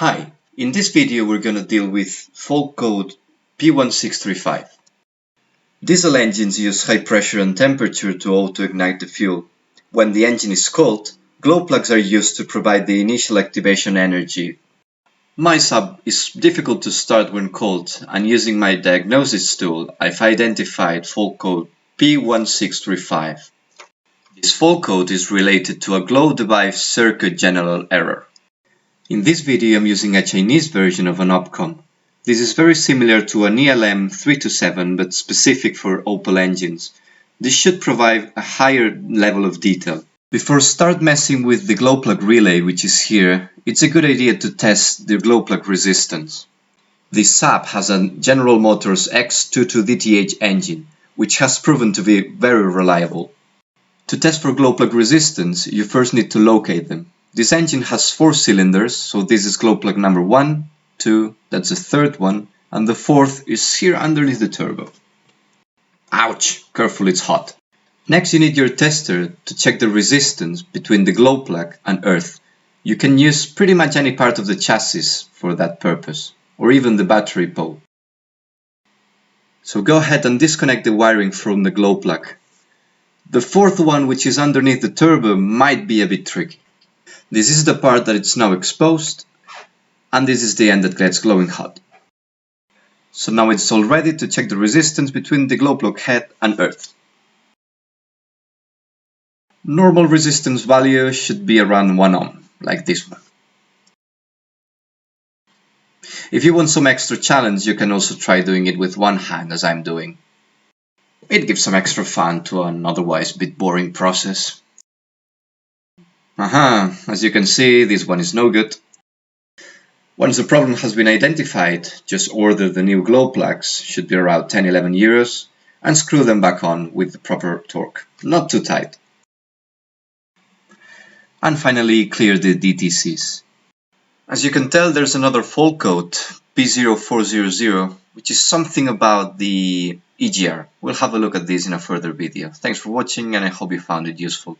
Hi, in this video we're going to deal with Faultcode P1635. Diesel engines use high pressure and temperature to auto-ignite the fuel. When the engine is cold, glow plugs are used to provide the initial activation energy. My Saab is difficult to start when cold, and using my diagnosis tool I've identified Faultcode P1635. This fault code is related to a glow device circuit general error. In this video I'm using a Chinese version of an opcom. This is very similar to an ELM 327 but specific for Opel engines. This should provide a higher level of detail. Before start messing with the Glowplug relay, which is here, it's a good idea to test the Glowplug resistance. This Saab has a General Motors X22DTH engine, which has proven to be very reliable. To test for Glowplug resistance, you first need to locate them. This engine has 4 cylinders, so this is Glowplug number 1, 2, that's the third one, and the fourth is here underneath the turbo. Ouch! Careful, it's hot. Next you need your tester to check the resistance between the Glowplug and earth. You can use pretty much any part of the chassis for that purpose, or even the battery pole. So go ahead and disconnect the wiring from the Glowplug. The fourth one, which is underneath the turbo, might be a bit tricky. This is the part that it's now exposed, and this is the end that gets glowing hot. So now it's all ready to check the resistance between the Glowplug head and earth. Normal resistance value should be around 1 ohm, like this one. If you want some extra challenge, you can also try doing it with one hand, as I'm doing. It gives some extra fun to an otherwise bit boring process. As you can see, this one is no good. Once the problem has been identified, just order the new glow plugs, should be around 10–11 euros, and screw them back on with the proper torque, not too tight. And finally, clear the DTCs. As you can tell, there's another fault code, P0400, which is something about the EGR. We'll have a look at this in a further video. Thanks for watching, and I hope you found it useful.